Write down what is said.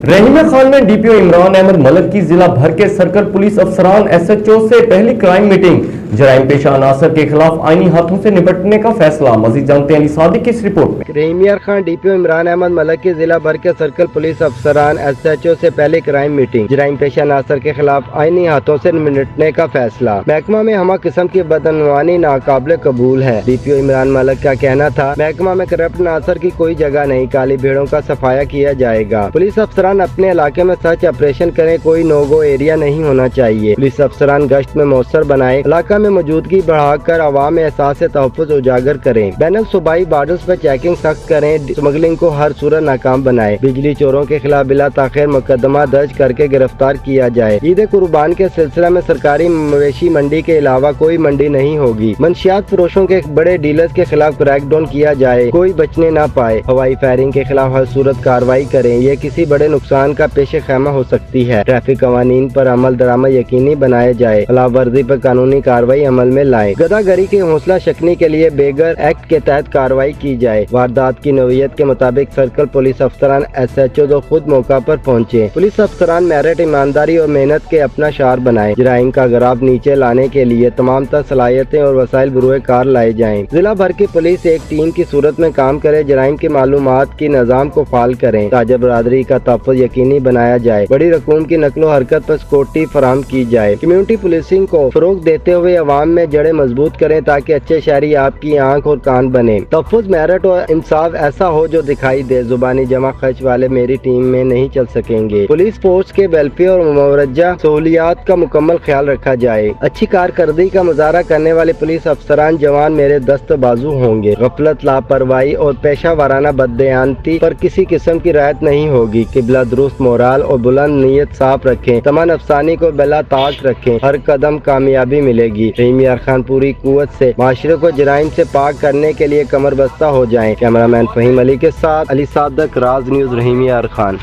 रहीमिया खान में डीपीओ इमरान अहमद मलिक की जिला भर के सर्कल पुलिस अफसरान एसएचओ से पहली क्राइम मीटिंग। जराइम पेशा अनासर के खिलाफ आईनी हाथों से निपटने का फैसला। मजीद जानते हैं अली सादिक की इस रिपोर्ट में। रहीमिया खान डीपीओ इमरान अहमद मलिक की जिला भर के सर्कल पुलिस अफसरान एसएचओ से पहली क्राइम मीटिंग। जराइम पेशा अनासर के खिलाफ आईनी हाथों से निपटने का फैसला। महकमा में हमा किस्म की बदअनवानी नाकाबिले कबूल है। डीपीओ इमरान मलिक का कहना था, महकमा में करप्ट अनासर की कोई जगह नहीं, काली भेड़ों का सफाया किया जाएगा। पुलिस अफसरान अपने इलाके में सर्च ऑपरेशन करें, कोई नोगो एरिया नहीं होना चाहिए। पुलिस अफसरान गश्त में मौसर बनाए, इलाका में मौजूदगी बढ़ाकर अवाम में एहसास तहफ़्फ़ुज़ उजागर करें। बैनुल सूबाई बॉर्डर्स पर चेकिंग सख्त करें, स्मगलिंग को हर सूरत नाकाम बनाए। बिजली चोरों के खिलाफ बिला ताखिर मुकदमा दर्ज करके गिरफ्तार किया जाए। ईद कुर्बान के सिलसिला में सरकारी मवेशी मंडी के अलावा कोई मंडी नहीं होगी। मंशियात फरोशों के बड़े डीलर्स के खिलाफ क्रैकडाउन किया जाए, कोई बचने न पाए। हवाई फायरिंग के खिलाफ हर सूरत कार्रवाई करें, ये किसी बड़े नुकसान का पेश खैमा हो सकती है। ट्रैफिक कवानीन पर अमल दरामद यकीनी बनाया जाए, खिलाफ वर्जी पर कानूनी कार्रवाई अमल में लाएं। गदागरी की हौसला शकनी के लिए बेगर एक्ट के तहत कार्रवाई की जाए। वारदात की नौयत के मुताबिक सर्कल पुलिस अफसरान एसएचओ तो खुद मौका पर पहुंचे। पुलिस अफसरान मेरिट, ईमानदारी और मेहनत के अपना शार बनाए। जराइम का ग्राफ नीचे लाने के लिए तमाम तर सलाहियतें और वसाइल बरूए कार लाए जाएं। जिला भर की पुलिस एक टीम की सूरत में काम करे, जराइम की मालूमात की निजाम को फाल करें, ताजा बरादरी का तहफ़्फ़ुज़ यकीनी बनाया जाए। बड़ी रकूम की नकलो हरकत पर सिक्योरिटी फराहम की जाए। कम्युनिटी पुलिसिंग को फरोग देते हुए अवाम में जड़ें मजबूत करें ताकि अच्छे शहरी आपकी आंख और कान बने। तहफ़्फ़ुज़, मेरिट और इंसाफ ऐसा हो जो दिखाई दे। जुबानी जमा खर्च वाले मेरी टीम में नहीं चल सकेंगे। पुलिस फोर्स के वेलफेयर और मुआवजा सहूलियात का मुकम्मल ख्याल रखा जाए। अच्छी कारकर्दगी का मुजाहरा करने वाले पुलिस अफसरान जवान मेरे दस्त बाजू होंगे। गफलत, लापरवाही और पेशा वाराना बददयानती पर किसी किस्म की रियायत नहीं होगी। किबला दुरुस्त मोराल और बुलंद नीयत साफ रखें, तमन अफसानी को बिला ताक रखें, हर कदम कामयाबी मिलेगी। रहीमिया खान पूरी कुव्वत से माशरे को जराइम से पाक करने के लिए कमर बस्ता हो जाएं। कैमरामैन फहीम अली के साथ अली सादक, राज न्यूज़, रहीमिया खान।